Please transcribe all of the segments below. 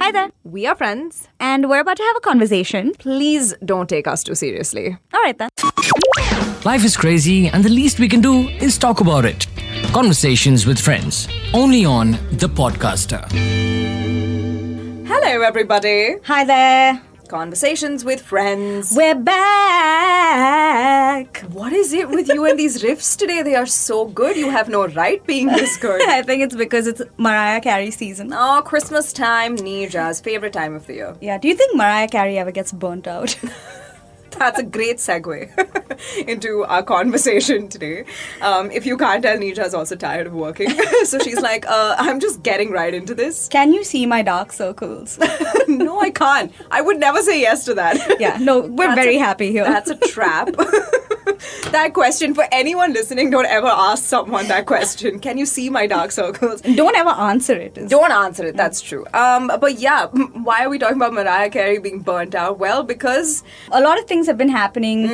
Hi there. We are friends. And we're about to have a conversation. Please don't take us too seriously. All right then. Life is crazy, and the least we can do is talk about it. Conversations with friends, only on The Podcaster. Hello, everybody. Hi there. Conversations with friends. We're back. What is it with you and these riffs today? They are so good. You have no right being this good. I think it's because it's Mariah Carey season. Oh, Christmas time, Neeja's favorite time of the year. Yeah. Do you think Mariah Carey ever gets burnt out? That's a great segue into our conversation today. If you can't tell, Neeja is also tired of working. So she's like, I'm just getting right into this. Can you see my dark circles? No, I can't. I would never say yes to that. Yeah, no, we're very happy here. That's a trap. That question, for anyone listening, don't ever ask someone that question. Can you see my dark circles? Don't ever answer it. Don't answer it, that's true. But yeah, why are we talking about Mariah Carey being burnt out? Well, because a lot of things have been happening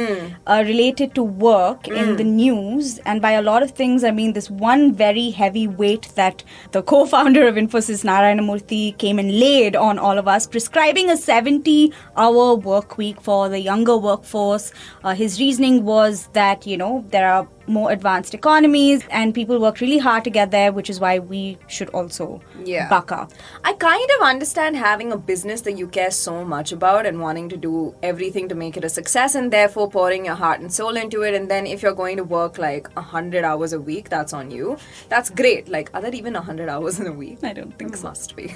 related to work in the news. And by a lot of things, I mean this one very heavy weight that the co-founder of Infosys, Narayana Murthy, came and laid on all of us, prescribing a 70-hour work week for the younger workforce. His reasoning was that, you know, there are more advanced economies and people work really hard to get there, which is why we should also buck up. I kind of understand having a business that you care so much about and wanting to do everything to make it a success and therefore pouring your heart and soul into it. And then if you're going to work like 100 hours a week, that's on you. That's great. Like, are there even 100 hours in a week? I don't think so. Must be.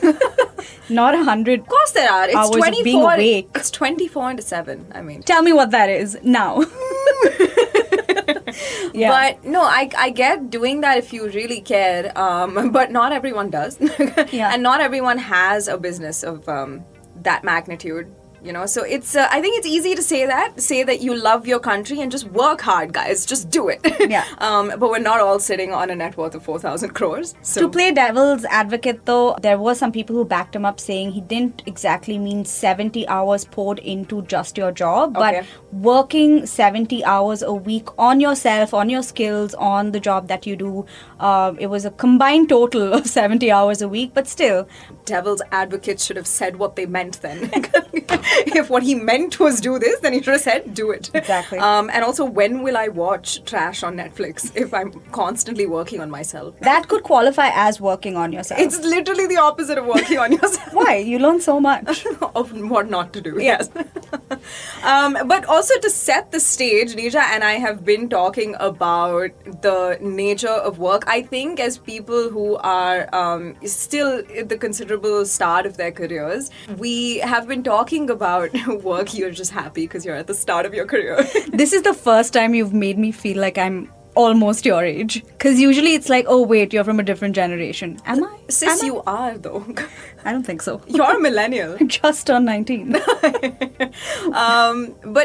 Not 100. Of course there are. It's hours 24. Of being awake. It's 24 into 7. I mean, tell me what that is now. Yeah. But no, I get doing that if you really care, but not everyone does. Yeah. And not everyone has a business of that magnitude. You know, so it's. I think it's easy to say that you love your country and just work hard, guys. Just do it. Yeah. But we're not all sitting on a net worth of 4,000 crores. So. To play devil's advocate, though, there were some people who backed him up saying he didn't exactly mean 70 hours poured into just your job, but working 70 hours a week on yourself, on your skills, on the job that you do. It was a combined total of 70 hours a week, but still. Devil's advocate should have said what they meant then. If what he meant was do this, then he should have said do it. Exactly. And also, when will I watch trash on Netflix if I'm constantly working on myself? That could qualify as working on yourself. It's literally the opposite of working on yourself. Why? You learn so much. Of what not to do, yes. But also to set the stage, Neeja and I have been talking about the nature of work. I think as people who are still at the considerable start of their careers, we have been talking about work. You're just happy because you're at the start of your career. This is the first time you've made me feel like I'm almost your age. Because usually it's like, oh wait, you're from a different generation. Am I? Sis, you are though. I don't think so. You're a millennial. Just turned 19. But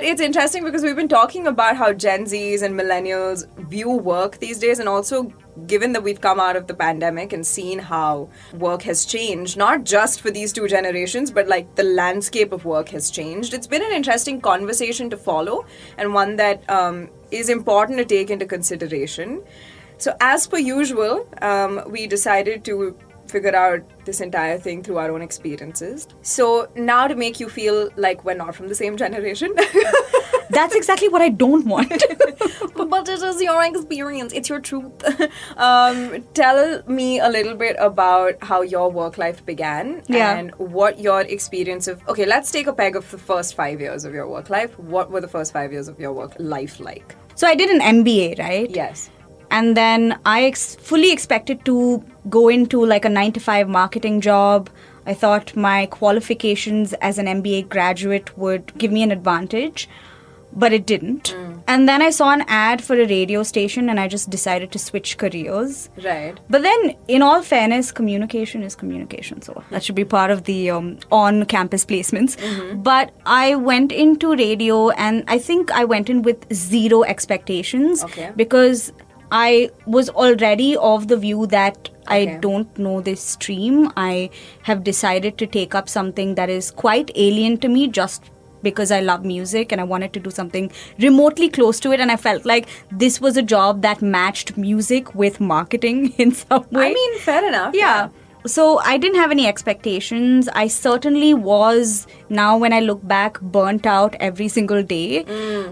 it's interesting because we've been talking about how Gen Zs and millennials view work these days, and also given that we've come out of the pandemic and seen how work has changed, not just for these two generations, but like the landscape of work has changed. It's been an interesting conversation to follow and one that is important to take into consideration. So as per usual, we decided to figure out this entire thing through our own experiences. So now to make you feel like we're not from the same generation. That's exactly what I don't want. But it is your experience. It's your truth. Tell me a little bit about how your work life began and what your experience of... Okay, let's take a peg of the first 5 years of your work life. What were the first 5 years of your work life like? So I did an MBA, right? Yes. And then I fully expected to go into like a 9-to-5 marketing job. I thought my qualifications as an MBA graduate would give me an advantage, but it didn't. And then I saw an ad for a radio station and I just decided to switch careers. Right. But then, in all fairness, communication is communication. So that should be part of the on-campus placements. But I went into radio and I think I went in with zero expectations. Because I was already of the view that I don't know this stream. I have decided to take up something that is quite alien to me just because I love music and I wanted to do something remotely close to it, and I felt like this was a job that matched music with marketing in some way. I mean, fair enough. Yeah. So I didn't have any expectations. I certainly was, now when I look back, burnt out every single day.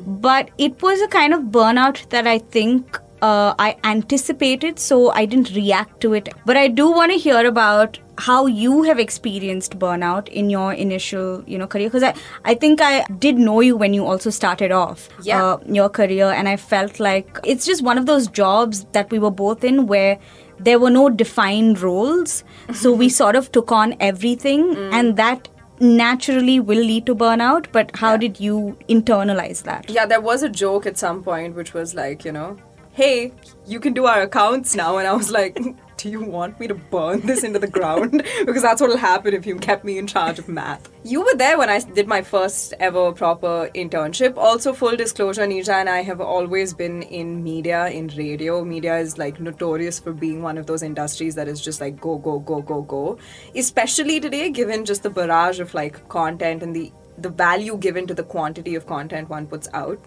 But it was a kind of burnout that I think I anticipated, so I didn't react to it. But I do want to hear about how you have experienced burnout in your initial, career. Because I think I did know you when you also started off your career. And I felt like it's just one of those jobs that we were both in where there were no defined roles. So we sort of took on everything. And that naturally will lead to burnout. But how did you internalize that? Yeah, there was a joke at some point which was like, hey, you can do our accounts now. And I was like, do you want me to burn this into the ground? Because that's what will happen if you kept me in charge of math. You were there when I did my first ever proper internship. Also, full disclosure, Neerja and I have always been in media, in radio. Media is like notorious for being one of those industries that is just like go, go, go, go, go. Especially today, given just the barrage of like content and the value given to the quantity of content one puts out.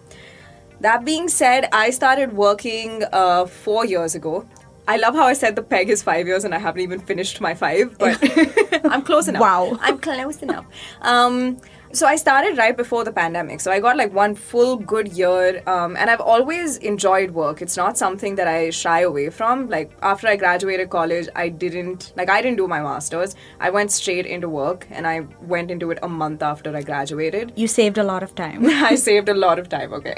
That being said, I started working 4 years ago. I love how I said the peg is 5 years and I haven't even finished my 5, but I'm close enough. Wow. I'm close enough. So I started right before the pandemic. So I got like one full good year, and I've always enjoyed work. It's not something that I shy away from. Like after I graduated college, I didn't do my master's. I went straight into work and I went into it a month after I graduated. You saved a lot of time. I saved a lot of time, okay.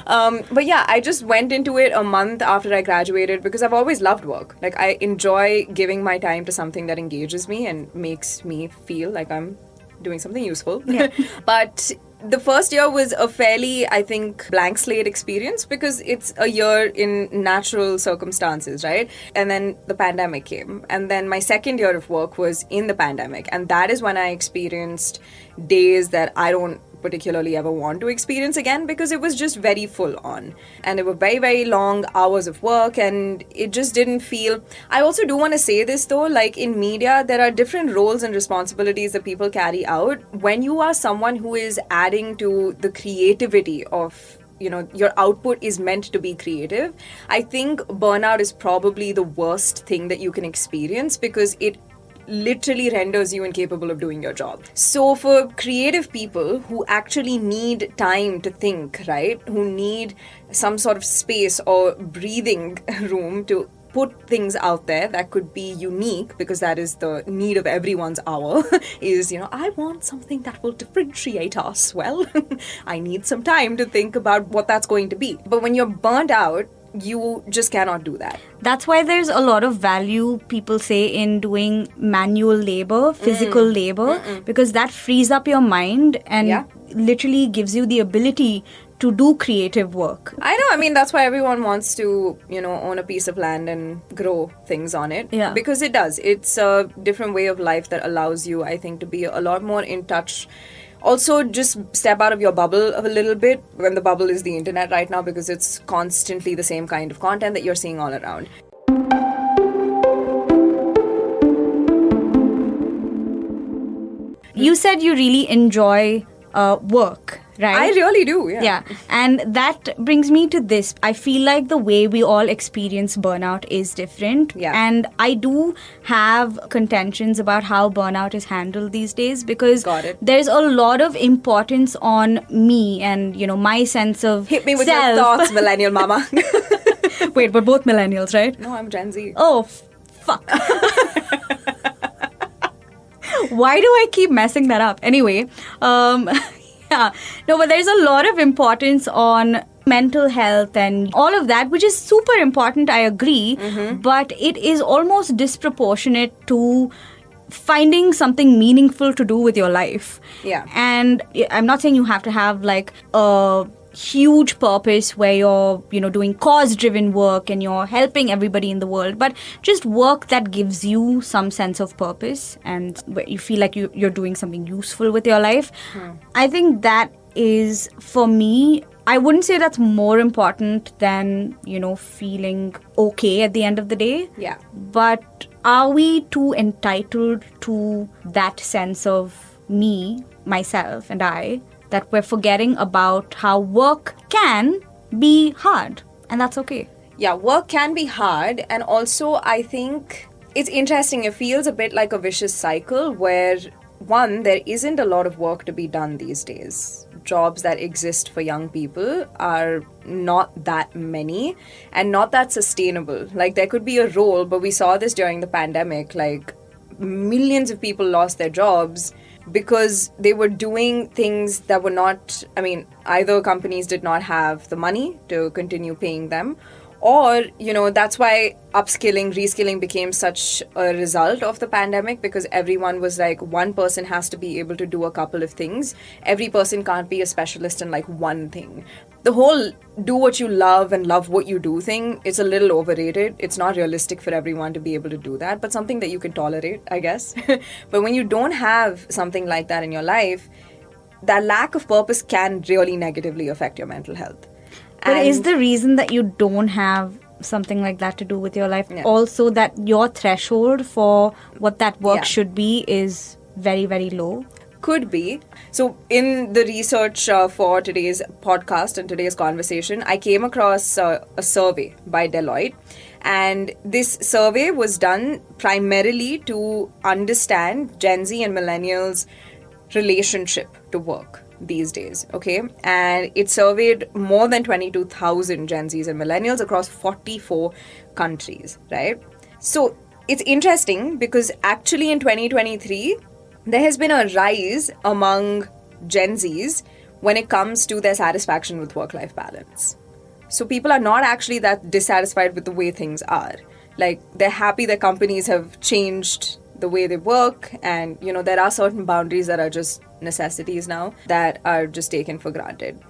But yeah, I just went into it a month after I graduated because I've always loved work. Like I enjoy giving my time to something that engages me and makes me feel like I'm doing something useful. Yeah. But the first year was a fairly, I think, blank slate experience because it's a year in natural circumstances, right? And then the pandemic came. And then my second year of work was in the pandemic. And that is when I experienced days that I don't particularly ever want to experience again because it was just very full on. And it were very, very long hours of work and it just didn't feel... I also do want to say this though, like in media, there are different roles and responsibilities that people carry out. When you are someone who is adding to the creativity of your output is meant to be creative, I think burnout is probably the worst thing that you can experience because it literally renders you incapable of doing your job. So for creative people who actually need time to think, right, who need some sort of space or breathing room to put things out there that could be unique, because that is the need of everyone's hour, is, I want something that will differentiate us. Well, I need some time to think about what that's going to be. But when you're burnt out, you just cannot do that. That's why there's a lot of value, people say, in doing manual labor, physical labor, because that frees up your mind and literally gives you the ability to do creative work. I know. I mean, that's why everyone wants to, own a piece of land and grow things on it. Yeah. Because it does. It's a different way of life that allows you, I think, to be a lot more in touch. Also, just step out of your bubble a little bit, when the bubble is the internet right now, because it's constantly the same kind of content that you're seeing all around. You said you really enjoy work, right? I really do, yeah. Yeah, and that brings me to this. I feel like the way we all experience burnout is different. Yeah. And I do have contentions about how burnout is handled these days, because there's a lot of importance on me and, my sense of Hit me with self. your thoughts, millennial mama. Wait, we're both millennials, right? No, I'm Gen Z. Oh, fuck. Why do I keep messing that up? Anyway, yeah. No, but there's a lot of importance on mental health and all of that, which is super important, I agree. But it is almost disproportionate to finding something meaningful to do with your life. Yeah. And I'm not saying you have to have like a huge purpose where you're, doing cause-driven work and you're helping everybody in the world, but just work that gives you some sense of purpose and where you feel like you're doing something useful with your life. I think that is, for me, I wouldn't say that's more important than, feeling okay at the end of the day. Yeah. But are we too entitled to that sense of me, myself, and I, that we're forgetting about how work can be hard, and that's okay? Yeah, work can be hard, and also I think It's interesting. It feels a bit like a vicious cycle where, one, there isn't a lot of work to be done these days. Jobs that exist for young people are not that many and not that sustainable. Like, there could be a role, but we saw this during the pandemic. Like, millions of people lost their jobs because they were doing things that were not, I mean, either companies did not have the money to continue paying them, or, you know, that's why upskilling, reskilling became such a result of the pandemic, because everyone was like, one person has to be able to do a couple of things. Every person can't be a specialist in like one thing. The whole do what you love and love what you do thing, it's a little overrated. It's not realistic for everyone to be able to do that, but something that you can tolerate, I guess. But when you don't have something like that in your life, that lack of purpose can really negatively affect your mental health. But is the reason that you don't have something like that to do with your life also that your threshold for what that work should be is very, very low? Could be. So in the research for today's podcast and today's conversation, I came across a survey by Deloitte. And this survey was done primarily to understand Gen Z and millennials' relationship to work these days, okay? And it surveyed more than 22,000 Gen Zs and millennials across 44 countries, right? So it's interesting because actually in 2023, there has been a rise among Gen Zs when it comes to their satisfaction with work-life balance. So people are not actually that dissatisfied with the way things are. Like, they're happy that companies have changed the way they work, and, you know, there are certain boundaries that are just necessities now that are just taken for granted.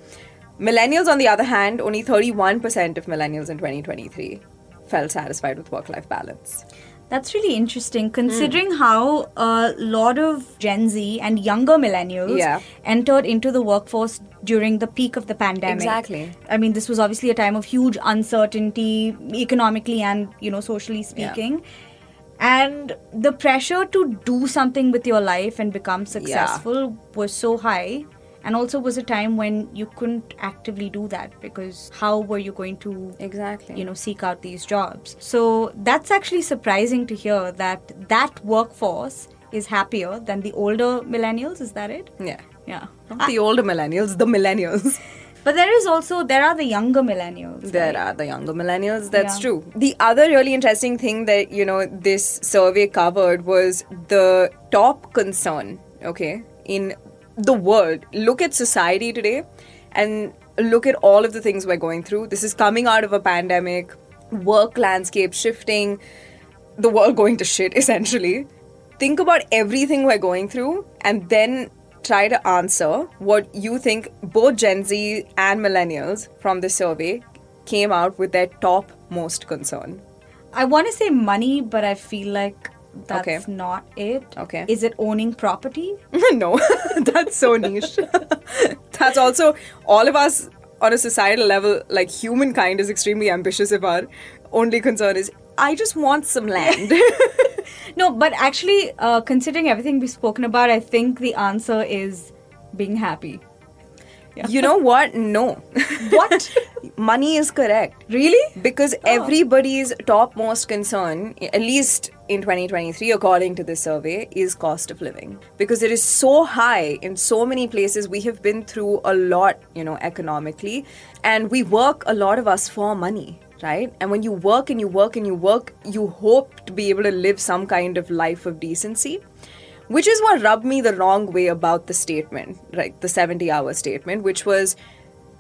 Millennials, on the other hand, only 31% of millennials in 2023 felt satisfied with work-life balance. That's really interesting, considering how a lot of Gen Z and younger millennials entered into the workforce during the peak of the pandemic. Exactly. I mean, this was obviously a time of huge uncertainty, economically and, you know, socially speaking. Yeah. And the pressure to do something with your life and become successful was so high. And also was a time when you couldn't actively do that, because how were you going to you know, seek out these jobs? So that's actually surprising to hear that that workforce is happier than the older millennials. Is that it? Yeah. Not the older millennials, the millennials. But there are the younger millennials. There are the younger millennials, that's true. The other really interesting thing that, you know, this survey covered was the top concern, okay, in the world. Look at society today and look at all of the things we're going through. This is coming out of a pandemic, work landscape shifting, the world going to shit, essentially. Think about everything we're going through and then try to answer what you think both Gen Z and millennials from this survey came out with their top most concern. I want to say money, but I feel like that's not it. Okay. Is it owning property? No, that's so niche. That's also, all of us on a societal level, like humankind is extremely ambitious if our only concern is, I just want some land. No, but actually, considering everything we've spoken about, I think the answer is being happy. Yeah. You know what? No. What? Money is correct. Really? Because everybody's topmost concern, at least in 2023, according to this survey, is cost of living. Because it is so high in so many places. We have been through a lot, you know, economically. And we work, a lot of us, for money. Right? And when you work and you work and you work, you hope to be able to live some kind of life of decency, which is what rubbed me the wrong way about the statement, right? The 70-hour statement, which was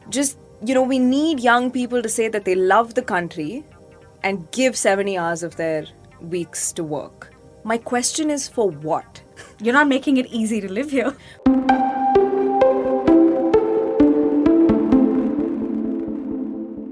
just, you know, we need young people to say that they love the country and give 70 hours of their weeks to work. My question is, for what? You're not making it easy to live here.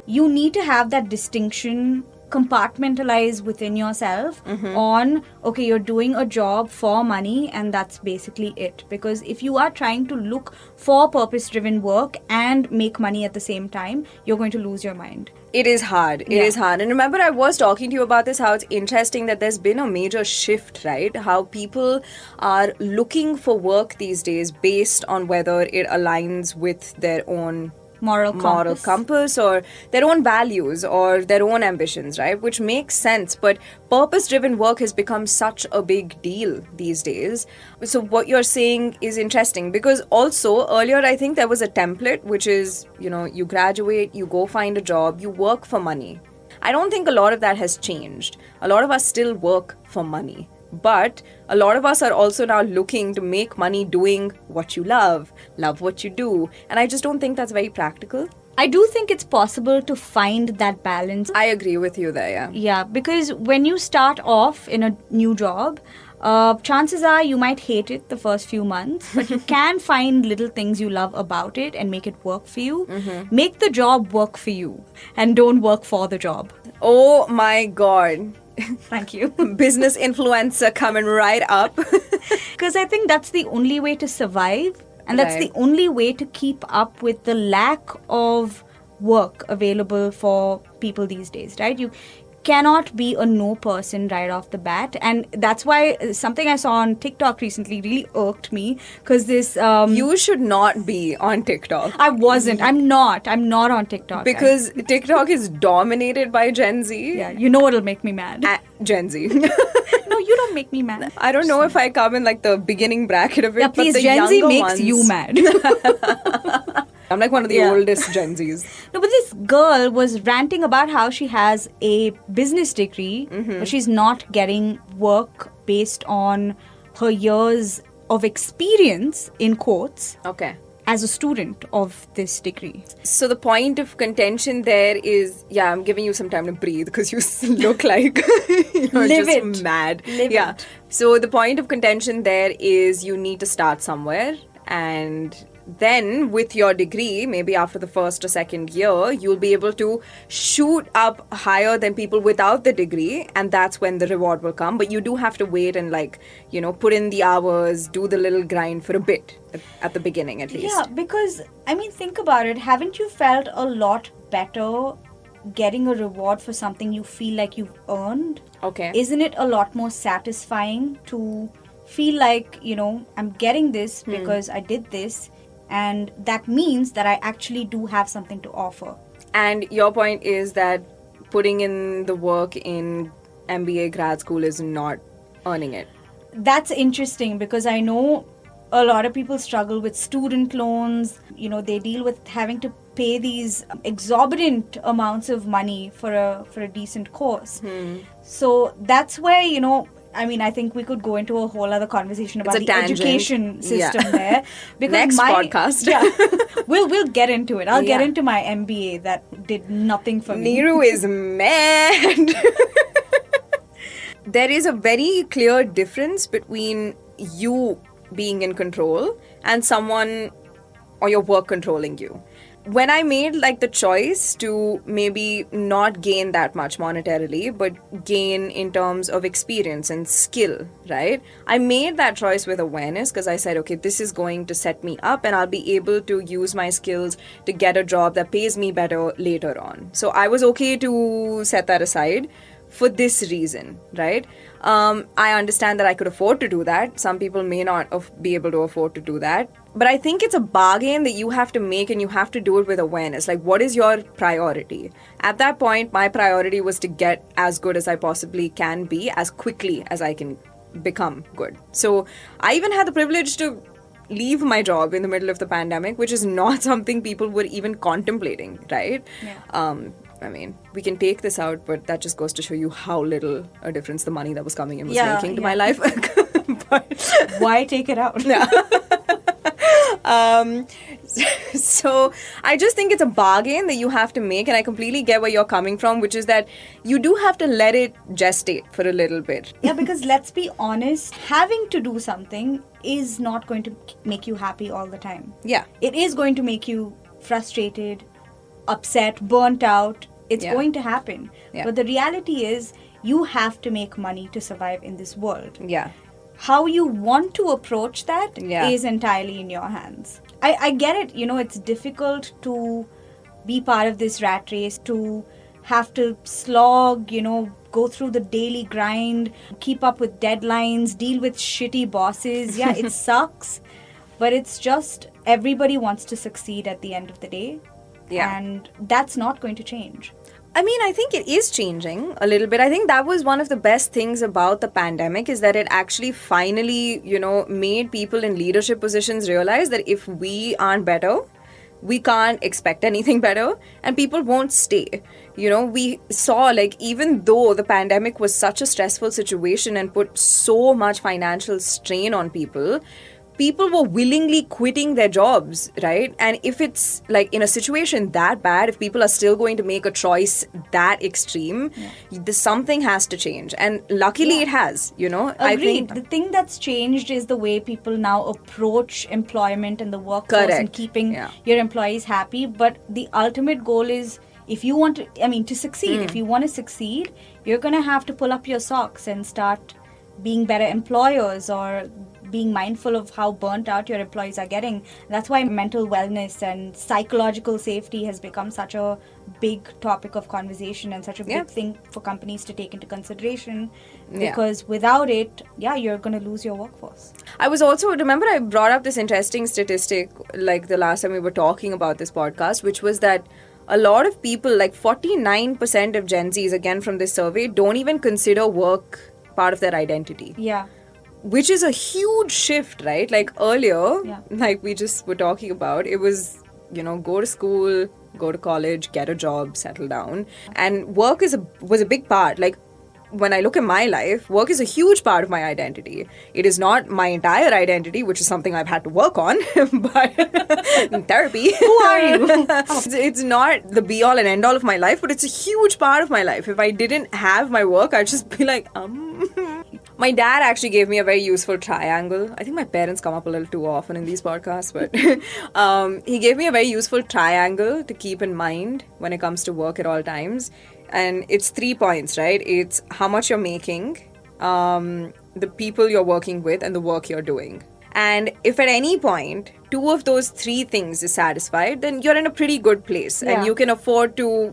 You need to have that distinction compartmentalized within yourself on, okay, you're doing a job for money and that's basically it. Because if you are trying to look for purpose-driven work and make money at the same time, you're going to lose your mind. It is hard. It is hard. And remember, I was talking to you about this, how it's interesting that there's been a major shift, right? How people are looking for work these days based on whether it aligns with their own moral compass or their own values or their own ambitions, right? Which makes sense. But purpose-driven work has become such a big deal these days. So what you're saying is interesting because also earlier I think there was a template which is, you graduate, you go find a job, you work for money. I don't think a lot of that has changed. A lot of us still work for money. But a lot of us are also now looking to make money doing what you love what you do. And I just don't think that's very practical. I do think it's possible to find that balance. I agree with you there, yeah. Yeah, because when you start off in a new job, chances are you might hate it the first few months, but you can find little things you love about it and make it work for you. Mm-hmm. Make the job work for you and don't work for the job. Oh my God. Thank you. Business influencer coming right up. Because I think that's the only way to survive, and that's the only way to keep up with the lack of work available for people these days, right? You cannot be a no person right off the bat, and that's why something I saw on TikTok recently really irked me, because this you should not be on TikTok. I'm not on TikTok because TikTok is dominated by Gen Z. Yeah, you know what'll make me mad? Gen Z. No, you don't make me mad. I don't know if I come in like the beginning bracket of it. Yeah, please, but the Gen Z makes ones, you mad. I'm like one of the oldest Gen Zs. No, but this girl was ranting about how she has a business degree, but she's not getting work based on her years of experience, in quotes, as a student of this degree. So the point of contention there is, I'm giving you some time to breathe because you look like you're just mad. Livid. So the point of contention there is you need to start somewhere, and then with your degree, maybe after the first or second year, you'll be able to shoot up higher than people without the degree, and that's when the reward will come. But you do have to wait and put in the hours, do the little grind for a bit at the beginning at least. Yeah, because think about it. Haven't you felt a lot better getting a reward for something you feel like you've earned? Okay. Isn't it a lot more satisfying to feel like, I'm getting this because I did this, and that means that I actually do have something to offer. And your point is that putting in the work in MBA grad school is not earning it. That's interesting because I know a lot of people struggle with student loans. They deal with having to pay these exorbitant amounts of money for a decent course. So that's where, I think we could go into a whole other conversation about the education system there. Because next podcast. We'll get into it. I'll get into my MBA that did nothing for me. Neeru is mad. There is a very clear difference between you being in control and someone or your work controlling you. When I made the choice to maybe not gain that much monetarily, but gain in terms of experience and skill, right? I made that choice with awareness because I said, okay, this is going to set me up and I'll be able to use my skills to get a job that pays me better later on. So I was okay to set that aside for this reason, right? I understand that I could afford to do that. Some people may not be able to afford to do that. But I think it's a bargain that you have to make, and you have to do it with awareness. What is your priority? At that point, my priority was to get as good as I possibly can be as quickly as I can become good. So I even had the privilege to leave my job in the middle of the pandemic, which is not something people were even contemplating, right? Yeah. We can take this out, but that just goes to show you how little a difference the money that was coming in was making to my life. But why take it out? Yeah. So I just think it's a bargain that you have to make, and I completely get where you're coming from, which is that you do have to let it gestate for a little bit. Yeah, because let's be honest, having to do something is not going to make you happy all the time. Yeah. It is going to make you frustrated, upset, burnt out. It's going to happen. Yeah. But the reality is you have to make money to survive in this world. Yeah. How you want to approach that is entirely in your hands. I get it. It's difficult to be part of this rat race, to have to slog, go through the daily grind, keep up with deadlines, deal with shitty bosses. Yeah, it sucks. But it's just everybody wants to succeed at the end of the day. Yeah. And that's not going to change. I mean, I think it is changing a little bit. I think that was one of the best things about the pandemic is that it actually finally, made people in leadership positions realize that if we aren't better, we can't expect anything better and people won't stay. We saw, like, even though the pandemic was such a stressful situation and put so much financial strain on people were willingly quitting their jobs, right? And if it's like in a situation that bad, if people are still going to make a choice that extreme, something has to change. And luckily it has, Agreed. I think The thing that's changed is the way people now approach employment and the workforce and keeping your employees happy. But the ultimate goal is, if you want to succeed, if you want to succeed, you're going to have to pull up your socks and start being better employers or being mindful of how burnt out your employees are getting. That's why mental wellness and psychological safety has become such a big topic of conversation and such a big thing for companies to take into consideration, because without it, you're going to lose your workforce. I was also, remember I brought up this interesting statistic like the last time we were talking about this podcast, which was that a lot of people, like 49% of Gen Zs, again from this survey, don't even consider work part of their identity. Yeah. Which is a huge shift, right? Like earlier, like we just were talking about, it was, go to school, go to college, get a job, settle down. And work was a big part. Like when I look at my life, work is a huge part of my identity. It is not my entire identity, which is something I've had to work on, but in therapy. Who are you? It's not the be all and end all of my life, but it's a huge part of my life. If I didn't have my work, I'd just be like, My dad actually gave me a very useful triangle. I think my parents come up a little too often in these podcasts, but he gave me a very useful triangle to keep in mind when it comes to work at all times. And it's 3 points, right? It's how much you're making, the people you're working with, and the work you're doing. And if at any point 2 of those 3 things is satisfied, then you're in a pretty good place and you can afford to,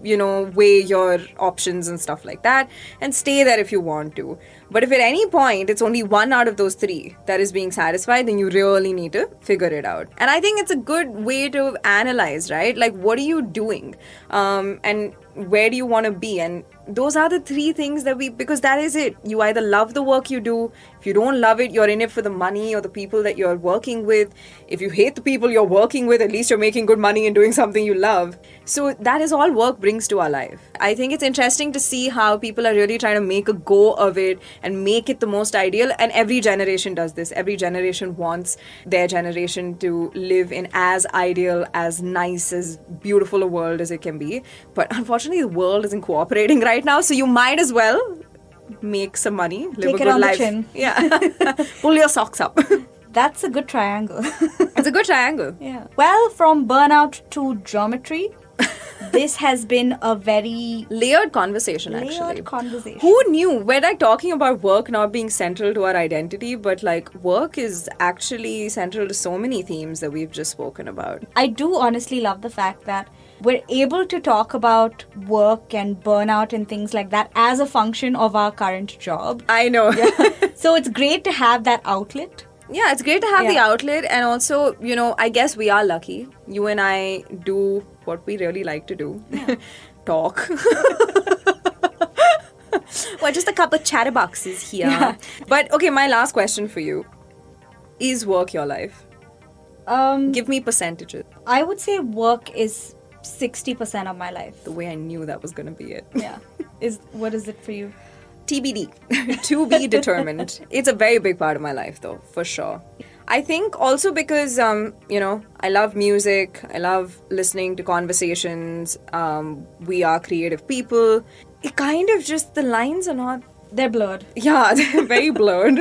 weigh your options and stuff like that and stay there if you want to. But if at any point it's only 1 out of those 3 that is being satisfied, then you really need to figure it out. And I think it's a good way to analyze, right? Like, what are you doing? And where do you want to be? And those are the 3 things because that is it. You either love the work you do. If you don't love it, you're in it for the money or the people that you're working with. If you hate the people you're working with, at least you're making good money and doing something you love. So that is all work brings to our life. I think it's interesting to see how people are really trying to make a go of it and make it the most ideal. And every generation does this. Every generation wants their generation to live in as ideal, as nice, as beautiful a world as it can be. But unfortunately, the world isn't cooperating right now, so you might as well make some money, live Take a it good on life. the chin. Yeah. Pull your socks up. That's a good triangle. It's a good triangle. Yeah. Well, from burnout to geometry, this has been a very layered conversation, actually. layered conversation. Who knew? We're like talking about work not being central to our identity, but like work is actually central to so many themes that we've just spoken about. I do honestly love the fact that we're able to talk about work and burnout and things like that as a function of our current job. I know. So it's great to have that outlet. Yeah, it's great to have the outlet, and also, I guess we are lucky. You and I do what we really like to do. Yeah. Talk. Well, just a couple of chatterboxes here. Yeah. But okay, my last question for you. Is work your life? Give me percentages. I would say work is 60% of my life. The way I knew that was going to be it. Yeah. What is it for you? TBD. To be determined. It's a very big part of my life, though, for sure. I think also because, I love music. I love listening to conversations. We are creative people. It kind of just, the lines are not... They're blurred. Yeah, they're very blurred.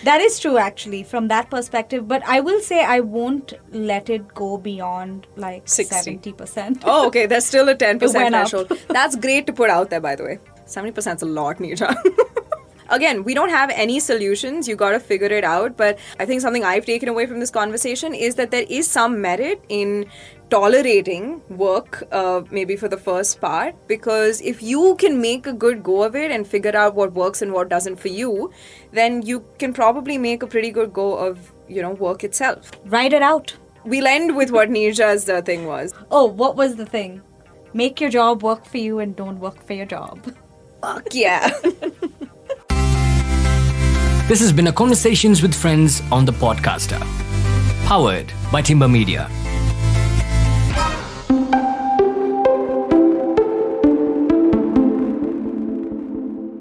That is true, actually, from that perspective. But I will say I won't let it go beyond like 60. 70%. Oh, okay. There's still a 10% It went up. threshold. That's great to put out there, by the way. 70% is a lot, Neeta. Again, we don't have any solutions. You got to figure it out. But I think something I've taken away from this conversation is that there is some merit in tolerating work, maybe for the first part, because if you can make a good go of it and figure out what works and what doesn't for you, then you can probably make a pretty good go of, work itself. Ride it out. We'll end with what Neerja's thing was. Oh, what was the thing? Make your job work for you and don't work for your job. Fuck yeah. This has been a Conversations with Friends on the Podcaster, powered by Timber Media.